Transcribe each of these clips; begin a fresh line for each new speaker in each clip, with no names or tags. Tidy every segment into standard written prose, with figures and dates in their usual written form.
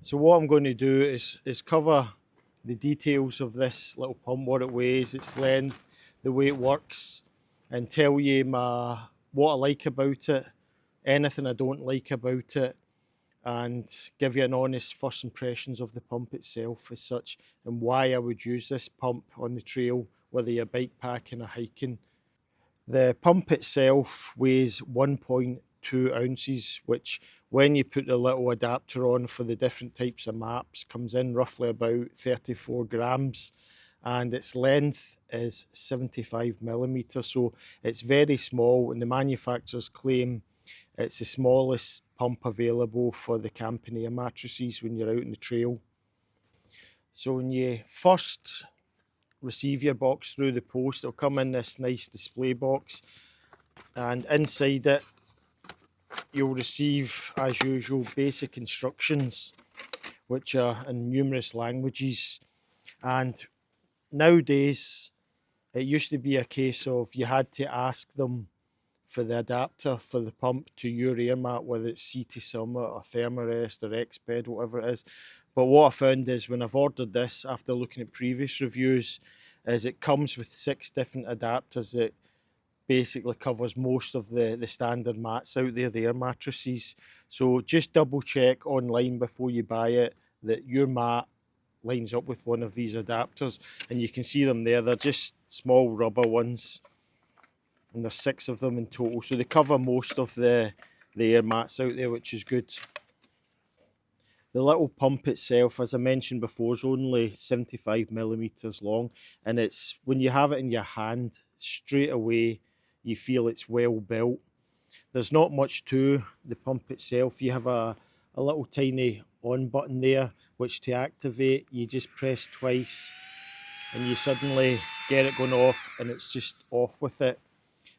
So what I'm going to do is cover the details of this little pump, what it weighs, its length, the way it works, and tell you what I like about it, anything I don't like about it, and give you an honest first impressions of the pump itself as such, and why I would use this pump on the trail, whether you're bike packing or hiking. The pump itself weighs 1.2 ounces, which when you put the little adapter on for the different types of maps comes in roughly about 34 grams, and its length is 75 millimeters, so it's very small, and the manufacturers claim it's the smallest pump available for the camping air mattresses when you're out in the trail. So when you first receive your box through the post, it'll come in this nice display box, and inside it you'll receive, as usual, basic instructions which are in numerous languages. And nowadays it used to be a case of you had to ask them for the adapter for the pump to your air mat, whether it's CT Summit or Thermarest or Xped, whatever it is. But what I found is when I've ordered this, after looking at previous reviews, is it comes with 6 different adapters that basically covers most of the standard mats out there, the air mattresses. So just double check online before you buy it that your mat lines up with one of these adapters, and you can see them there. They're just small rubber ones, and there's 6 of them in total, so they cover most of the air mats out there, which is good. The little pump itself, as I mentioned before, is only 75 millimeters long, and it's when you have it in your hand, straight away you feel it's well built. There's not much to the pump itself. You have a little tiny on button there, which to activate you just press twice and you suddenly get it going off, and it's just off with it.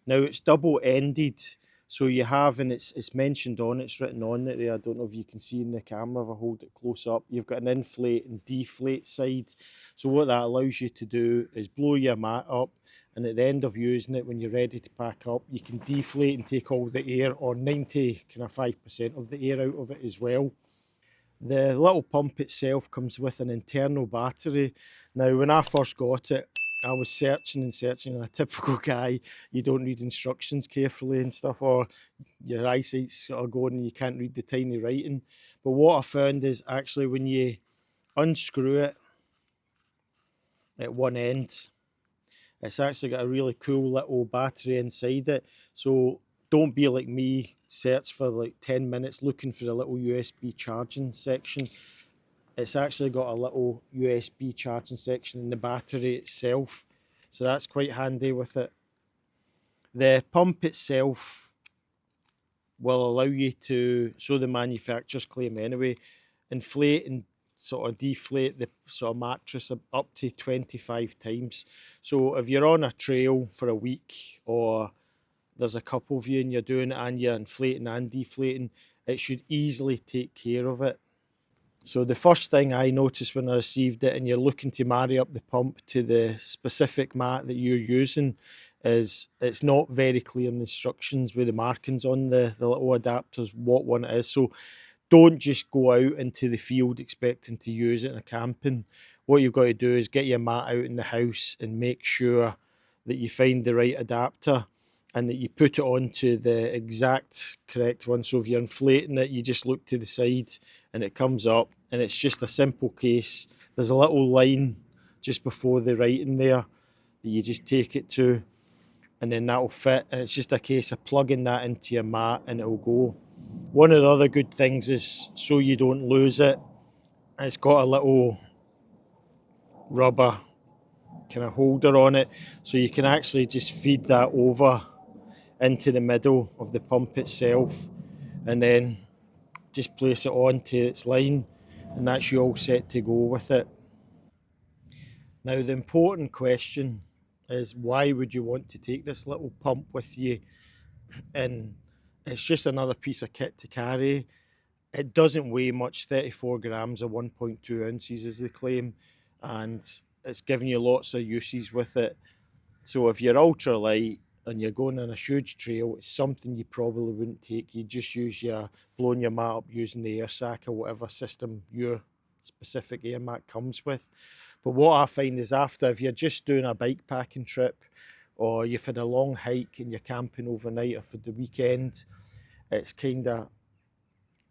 Now it's double ended, so you have, and it's mentioned on it's written on it there. I don't know if you can see in the camera if I hold it close up. You've got an inflate and deflate side. So what that allows you to do is blow your mat up, and at the end of using it, when you're ready to pack up, you can deflate and take all the air, or 95% of the air out of it as well. The little pump itself comes with an internal battery. Now, when I first got it, I was searching and searching. A typical guy, you don't read instructions carefully and stuff, or your eyesight's sort of going and you can't read the tiny writing. But what I found is actually when you unscrew it at one end, it's actually got a really cool little battery inside it. So don't be like me, search for like 10 minutes looking for a little USB charging section. It's actually got a little USB charging section in the battery itself. So that's quite handy with it. The pump itself will allow you to, so the manufacturers claim anyway, inflate and sort of deflate the sort of mattress up to 25 times. So if you're on a trail for a week, or there's a couple of you and you're doing it and you're inflating and deflating, it should easily take care of it. So the first thing I noticed when I received it, and you're looking to marry up the pump to the specific mat that you're using, is it's not very clear in the instructions with the markings on the little adapters what one it is. So don't just go out into the field expecting to use it in a camping. What you've got to do is get your mat out in the house and make sure that you find the right adapter and that you put it onto the exact correct one. So if you're inflating it, you just look to the side and it comes up, and it's just a simple case. There's a little line just before the writing there that you just take it to, and then that'll fit, and it's just a case of plugging that into your mat and it'll go. One of the other good things is, so you don't lose it, it's got a little rubber kind of holder on it, so you can actually just feed that over into the middle of the pump itself and then just place it onto its line, and that's you all set to go with it. Now the important question is, why would you want to take this little pump with you? And it's just another piece of kit to carry. It doesn't weigh much, 34 grams or 1.2 ounces is the claim, and it's giving you lots of uses with it. So if you're ultra light and you're going on a huge trail, it's something you probably wouldn't take. You just use your blowing your mat up using the air sac or whatever system your specific air mat comes with. But what I find is after, if you're just doing a bike packing trip or you've had a long hike and you're camping overnight or for the weekend, it's kind of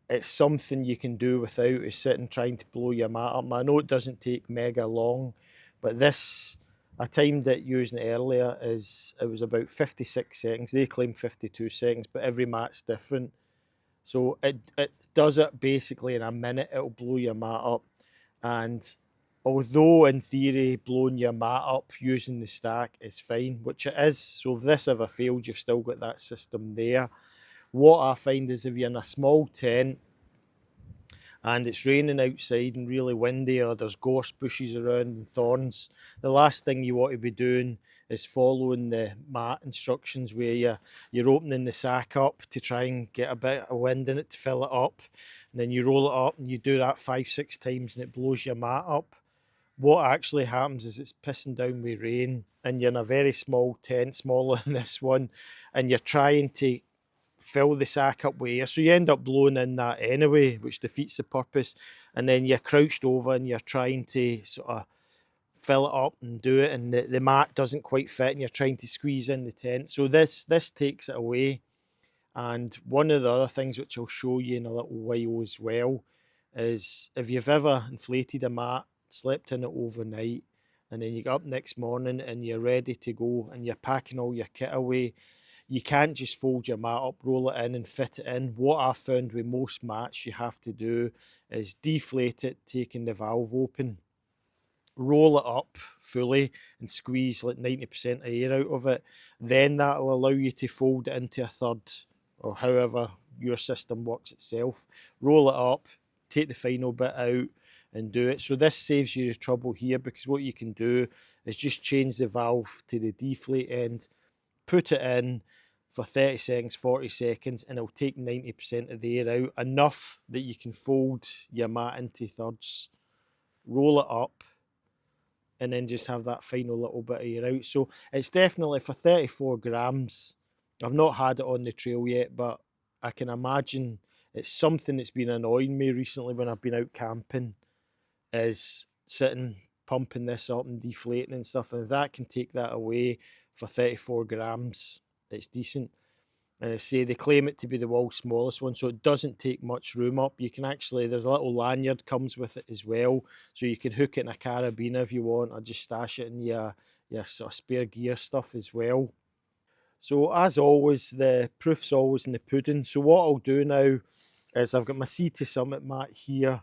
it's something you can do without is sitting trying to blow your mat up. I know it doesn't take mega long, but this I timed it using it earlier is it was about 56 seconds. They claim 52 seconds, but every mat's different. So it does it basically in a minute. It'll blow your mat up, and although in theory blowing your mat up using the stack is fine, which it is. So if this ever failed, you've still got that system there. What I find is if you're in a small tent and it's raining outside and really windy, or there's gorse bushes around and thorns, the last thing you want to be doing is following the mat instructions where you're opening the sack up to try and get a bit of wind in it to fill it up, and then you roll it up and you do that 5-6 times and it blows your mat up. What actually happens is it's pissing down with rain and you're in a very small tent, smaller than this one, and you're trying to fill the sack up with air. So you end up blowing in that anyway, which defeats the purpose. And then you're crouched over and you're trying to sort of fill it up and do it, and the mat doesn't quite fit and you're trying to squeeze in the tent. So this takes it away. And one of the other things which I'll show you in a little while as well is if you've ever inflated a mat, slept in it overnight, and then you get up next morning and you're ready to go and you're packing all your kit away, you can't just fold your mat up, roll it in and fit it in. What I found with most mats you have to do is deflate it, taking the valve open, roll it up fully and squeeze like 90% of air out of it. Then that'll allow you to fold it into a third or however your system works itself. Roll it up, take the final bit out and do it. So this saves you the trouble here, because what you can do is just change the valve to the deflate end, put it in for 30 seconds, 40 seconds, and it'll take 90% of the air out, enough that you can fold your mat into thirds, roll it up, and then just have that final little bit of air out. So it's definitely for 34 grams. I've not had it on the trail yet, but I can imagine it's something that's been annoying me recently when I've been out camping, is sitting pumping this up and deflating and stuff. And if that can take that away for 34 grams, it's decent. And I say they claim it to be the world's smallest one, so it doesn't take much room up. You can actually, there's a little lanyard comes with it as well, so you can hook it in a carabiner if you want, or just stash it in your sort of spare gear stuff as well. So as always, the proof's always in the pudding. So what I'll do now is I've got my Sea to Summit mat here,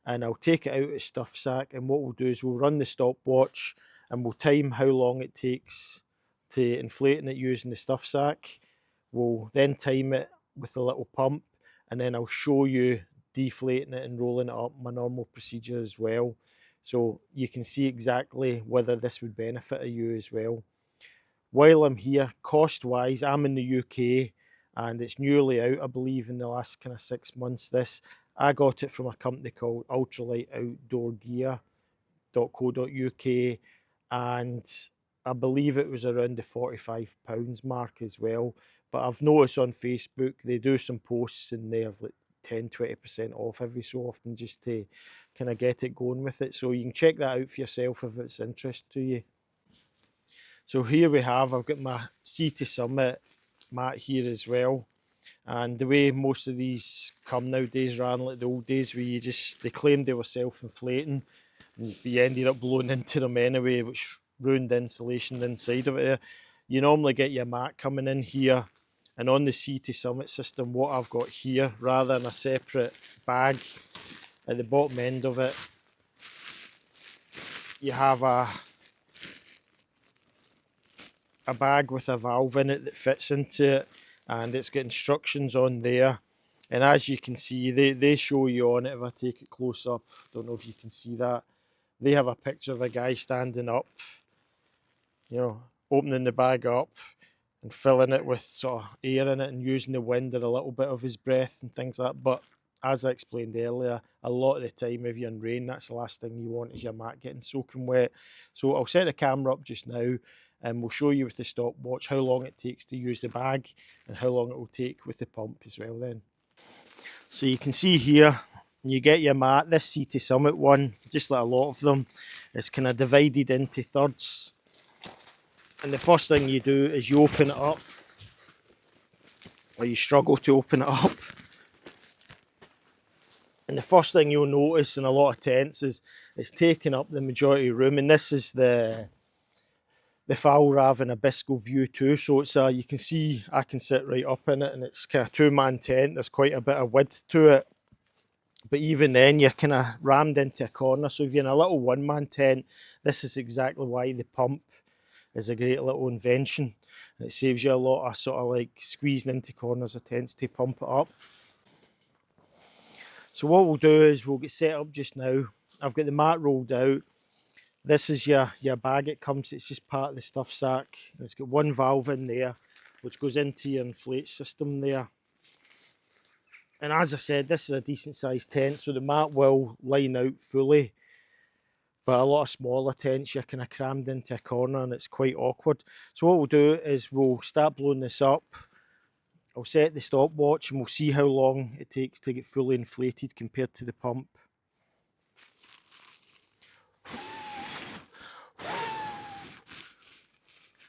and I'll take it out of the stuff sack, and what we'll do is we'll run the stopwatch and we'll time how long it takes to inflating it using the stuff sack. We'll then time it with a little pump, and then I'll show you deflating it and rolling it up, my normal procedure as well. So you can see exactly whether this would benefit you as well. While I'm here, cost-wise, I'm in the UK and it's newly out, I believe, in the last kind of 6 months. I got it from a company called ultralightoutdoorgear.co.uk, and I believe it was around the £45 mark as well. But I've noticed on Facebook they do some posts and they have like 10-20% off every so often, just to kind of get it going with it. So you can check that out for yourself if it's interest to you. So here we have, I've got my Sea to Summit mat here as well. And the way most of these come nowadays, rather like the old days where they claimed they were self-inflating and you ended up blowing into them anyway, which ruined the insulation inside of it. You normally get your mat coming in here, and on the Sea to Summit system, what I've got here, rather than a separate bag at the bottom end of it, you have a bag with a valve in it that fits into it, and it's got instructions on there. And as you can see, they show you on it. If I take it close up, don't know if you can see that, they have a picture of a guy standing up, opening the bag up and filling it with sort of air in it and using the wind or a little bit of his breath and things like that. But as I explained earlier, a lot of the time if you're in rain, that's the last thing you want, is your mat getting soaking wet. So I'll set the camera up just now, and we'll show you with the stopwatch how long it takes to use the bag and how long it will take with the pump as well then. So you can see here, you get your mat. This Sea to Summit one, just like a lot of them, is kind of divided into thirds. And the first thing you do is you open it up, or you struggle to open it up. And the first thing you'll notice in a lot of tents is it's taking up the majority of room. And this is the Falrav and Abisko view too. So it's you can see I can sit right up in it, and it's kind of 2-man tent. There's quite a bit of width to it. But even then, you're kind of rammed into a corner. So if you're in a little 1-man tent, this is exactly why the pump is a great little invention. It saves you a lot of sort of like squeezing into corners of tents to pump it up. So what we'll do is we'll get set up just now. I've got the mat rolled out. This is your bag it comes, it's just part of the stuff sack. It's got one valve in there, which goes into your inflate system there. And as I said, this is a decent sized tent, so the mat will line out fully. But a lot of smaller tents, you're kind of crammed into a corner and it's quite awkward. So what we'll do is we'll start blowing this up. I'll set the stopwatch and we'll see how long it takes to get fully inflated compared to the pump.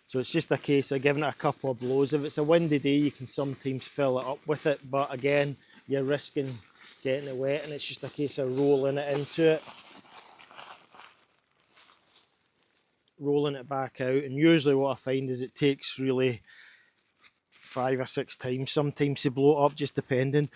So it's just a case of giving it a couple of blows. If it's a windy day, you can sometimes fill it up with it, but again, you're risking getting it wet, and it's just a case of rolling it into it. Rolling it back out, and usually what I find is it takes really 5 or 6 times sometimes to blow it up, just depending.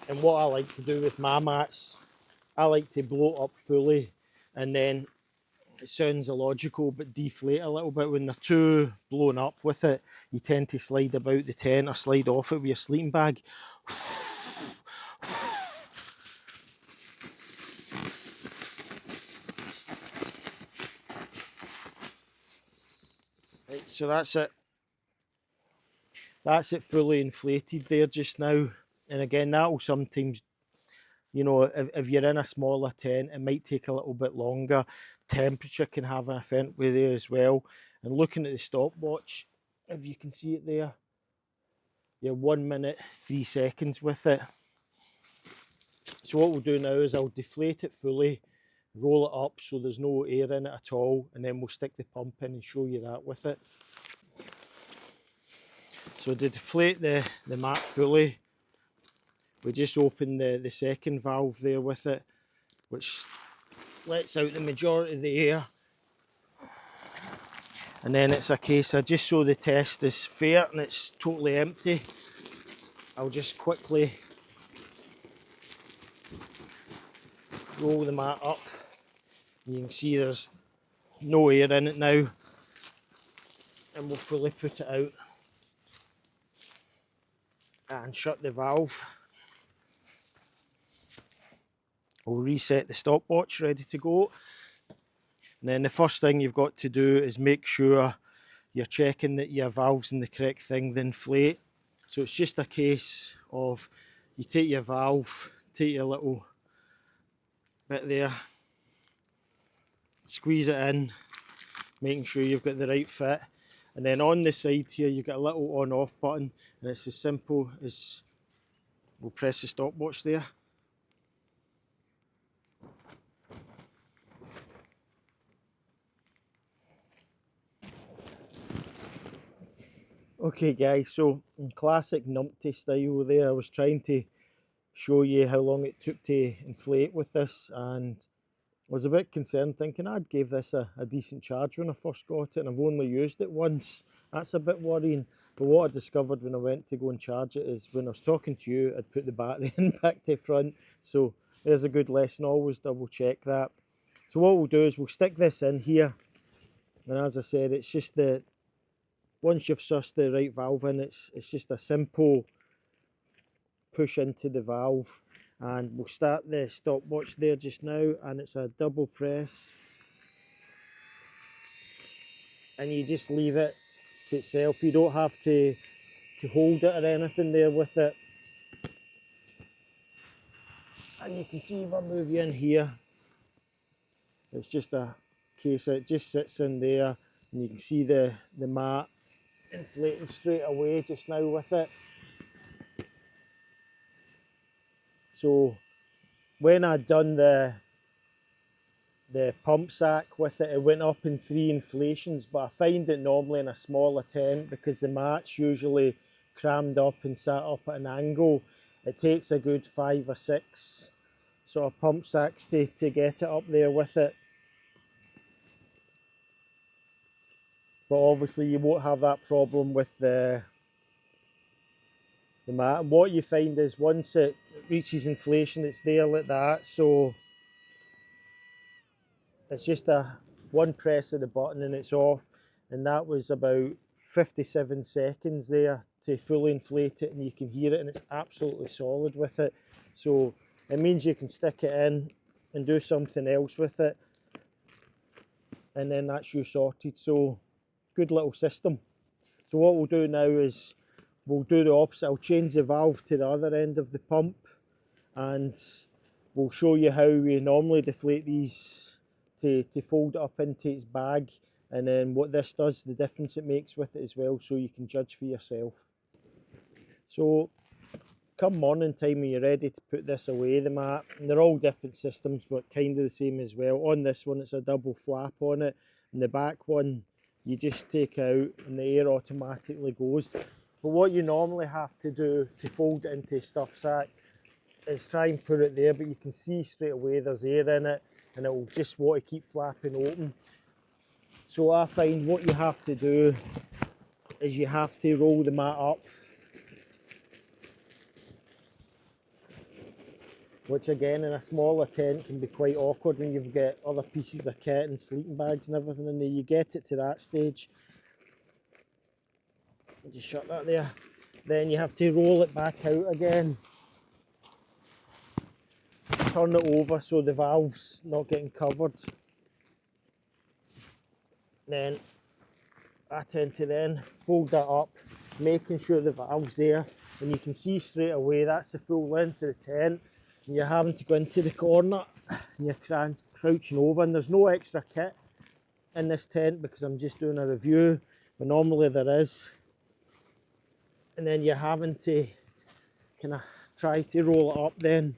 And what I like to do with my mats, I like to blow it up fully, and then it sounds illogical, but deflate a little bit. When they're too blown up with it, you tend to slide about the tent or slide off it with your sleeping bag. Right, so that's it. That's it fully inflated there just now. And again, that will sometimes, you know, if you're in a smaller tent, it might take a little bit longer. Temperature can have an effect with there as well. And looking at the stopwatch, if you can see it there, you're 1 minute 3 seconds with it. So what we'll do now is I'll deflate it fully, roll it up so there's no air in it at all, and then we'll stick the pump in and show you that with it. So to deflate the mat fully, we just open the second valve there with it, which lets out the majority of the air. And then it's a case of, just so the test is fair and it's totally empty, I'll just quickly roll the mat up. You can see there's no air in it now, and we'll fully put it out and shut the valve. We'll reset the stopwatch, ready to go. And then the first thing you've got to do is make sure you're checking that your valve's in the correct thing, the inflate. So it's just a case of, you take your valve, take your little bit there, squeeze it in, making sure you've got the right fit. And then on the side here, you've got a little on-off button, and it's as simple as, we'll press the stopwatch there. Okay guys, so in classic numpty style there, I was trying to show you how long it took to inflate with this, and I was a bit concerned thinking I'd gave this a decent charge when I first got it, and I've only used it once. That's a bit worrying. But what I discovered when I went to go and charge it is, when I was talking to you, I'd put the battery in back to front. So there's a good lesson, always double check that. So what we'll do is we'll stick this in here, and as I said, it's just once you've sussed the right valve in, it's just a simple push into the valve, and we'll start the stopwatch there just now, and it's a double press, and you just leave it to itself. You don't have to to hold it or anything there with it. And you can see if I move you in here, it's just a case that it just sits in there, and you can see the mat inflating straight away just now with it. So when I'd done the pump sack with it, it went up in 3 inflations, but I find that normally in a smaller tent, because the mat's usually crammed up and sat up at an angle, it takes a good 5 or 6 sort of pump sacks to get it up there with it. But obviously you won't have that problem with the mat. And what you find is once it reaches inflation, it's there like that, so it's just one press of the button and it's off. And that was about 57 seconds there to fully inflate it, and you can hear it, and it's absolutely solid with it. So it means you can stick it in and do something else with it, and then that's you sorted. So good little system. So what we'll do now is we'll do the opposite. I'll change the valve to the other end of the pump, and we'll show you how we normally deflate these to fold it up into its bag, and then what this does, the difference it makes with it as well, so you can judge for yourself. So come morning time when you're ready to put this away, the mat, and they're all different systems but kind of the same as well. On this one it's a double flap on it, and the back one you just take out and the air automatically goes. But what you normally have to do to fold it into a stuff sack is try and put it there, but you can see straight away there's air in it and it will just want to keep flapping open. So I find what you have to do is you have to roll the mat up, which again in a smaller tent can be quite awkward when you've got other pieces of kit and sleeping bags and everything in there. You get it to that stage, just shut that there, then you have to roll it back out again, turn it over so the valve's not getting covered. Then I tend to then fold that up, making sure the valve's there, and you can see straight away that's the full length of the tent, and you're having to go into the corner and you're crouching over, and there's no extra kit in this tent because I'm just doing a review, but normally there is. And then you're having to kind of try to roll it up then.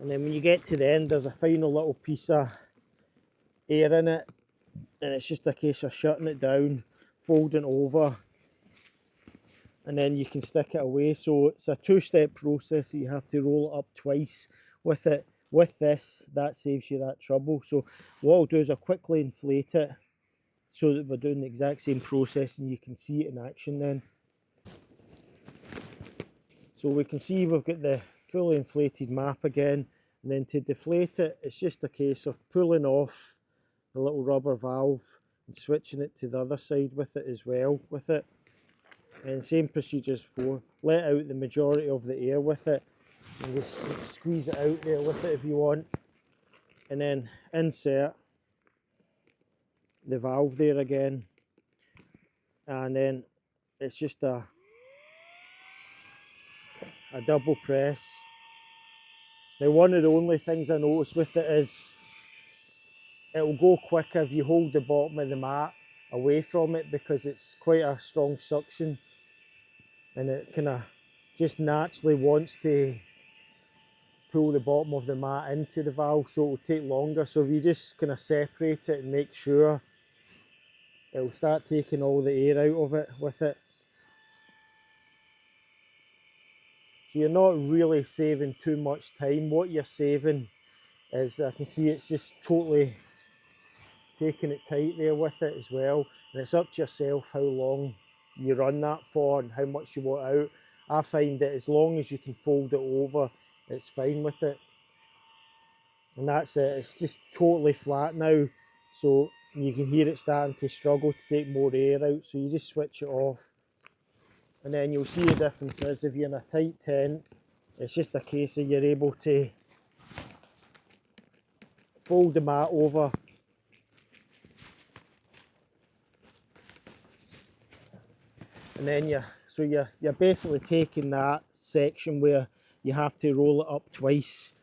And then when you get to the end, there's a final little piece of air in it, and it's just a case of shutting it down, folding over, and then you can stick it away. So it's a 2-step process. You have to roll it up twice with it. With this, that saves you that trouble. So what I'll do is I'll quickly inflate it so that we're doing the exact same process and you can see it in action then. So we can see we've got the fully inflated map again, and then to deflate it, it's just a case of pulling off the little rubber valve and switching it to the other side with it as well with it. And same procedure as before, let out the majority of the air with it and just squeeze it out there with it if you want, and then insert the valve there again, and then it's just a double press. Now one of the only things I notice with it is it will go quicker if you hold the bottom of the mat away from it, because it's quite a strong suction and it kind of just naturally wants to pull the bottom of the mat into the valve, so it will take longer. So if you just kind of separate it and make sure, it will start taking all the air out of it with it. So you're not really saving too much time. What you're saving is, I can see it's just totally taking it tight there with it as well, and it's up to yourself how long you run that for and how much you want out. I find that as long as you can fold it over, it's fine with it. And that's it, it's just totally flat now, so you can hear it starting to struggle to take more air out, so you just switch it off. And then you'll see the difference is if you're in a tight tent, it's just a case of you're able to fold the mat over And then you're basically taking that section where you have to roll it up twice,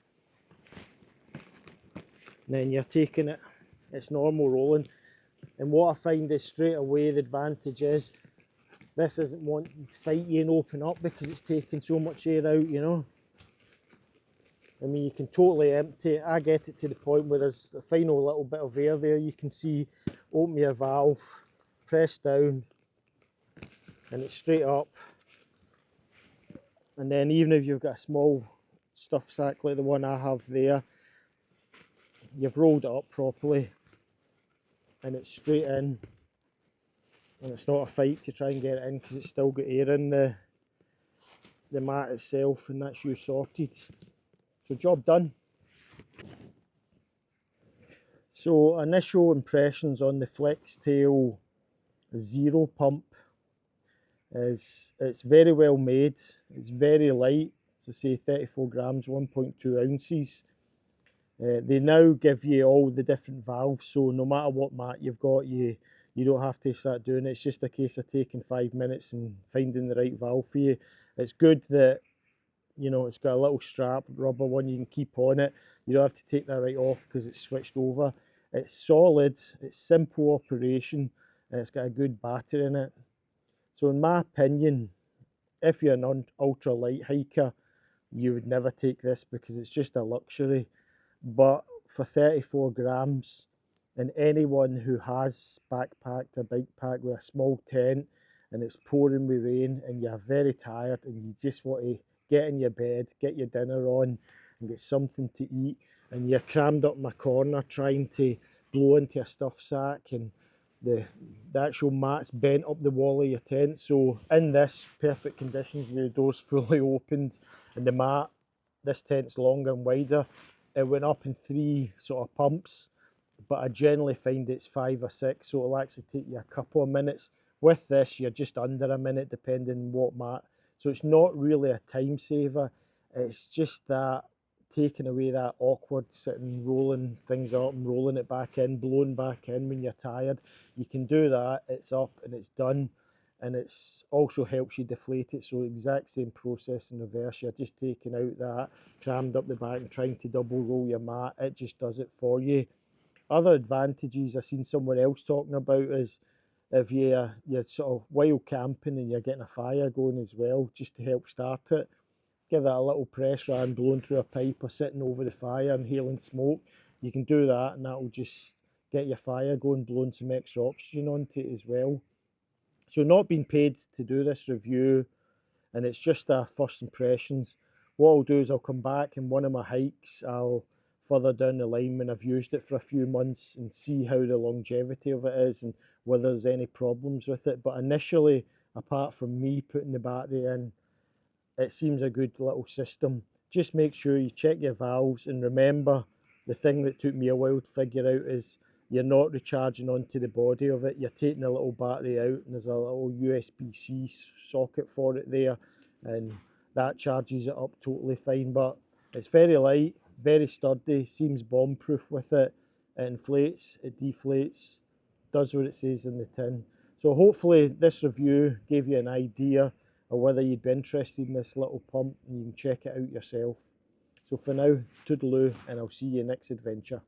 and then you're taking it, it's normal rolling. And what I find is straight away the advantage is this isn't wanting to fight you and open up because it's taking so much air out, you know. I mean, you can totally empty it. I get it to the point where there's a final little bit of air there. You can see, open your valve, press down, and it's straight up. And then even if you've got a small stuff sack like the one I have there, you've rolled it up properly and it's straight in, and it's not a fight to try and get it in because it's still got air in the mat itself, and that's you sorted. So job done. So initial impressions on the Flextail Zero pump is it's very well made, it's very light, to say 34 grams, 1.2 ounces. They now give you all the different valves, so no matter what mat you've got, you don't have to start doing it. It's just a case of taking 5 minutes and finding the right valve for you. It's good that, you know, it's got a little strap, rubber one you can keep on it. You don't have to take that right off because it's switched over. It's solid, it's simple operation, and it's got a good battery in it. So in my opinion, if you're an ultra light hiker, you would never take this because it's just a luxury. But for 34 grams, and anyone who has backpacked a bike pack with a small tent and it's pouring with rain and you're very tired and you just want to get in your bed, get your dinner on and get something to eat, and you're crammed up in a corner trying to blow into a stuff sack, and the actual mat's bent up the wall of your tent. So in this perfect conditions, with the doors fully opened and the mat, this tent's longer and wider, it went up in 3 sort of pumps, but I generally find it's 5 or 6, so it'll actually take you a couple of minutes. With this, you're just under a minute depending on what mat. So it's not really a time saver, it's just that taking away that awkward sitting, rolling things up and rolling it back in, blowing back in when you're tired. You can do that, it's up and it's done. And it's also helps you deflate it, so exact same process in reverse. You're just taking out that crammed up the back and trying to double roll your mat. It just does it for you. Other advantages I've seen someone else talking about is if you're sort of wild camping and you're getting a fire going as well, just to help start it. Give that a little press rather than blowing through a pipe or sitting over the fire and inhaling smoke. You can do that and that will just get your fire going, blowing some extra oxygen onto it as well. So not being paid to do this review, and it's just a first impressions. What I'll do is I'll come back in one of my hikes, I'll further down the line when I've used it for a few months and see how the longevity of it is and whether there's any problems with it. But initially, apart from me putting the battery in, it seems a good little system. Just make sure you check your valves, and remember, the thing that took me a while to figure out is you're not recharging onto the body of it. You're taking a little battery out and there's a little USB-C socket for it there, and that charges it up totally fine. But it's very light, very sturdy, seems bomb proof with it. It inflates, it deflates, does what it says in the tin. So hopefully this review gave you an idea of whether you'd be interested in this little pump, and you can check it out yourself. So for now, toodaloo, and I'll see you next adventure.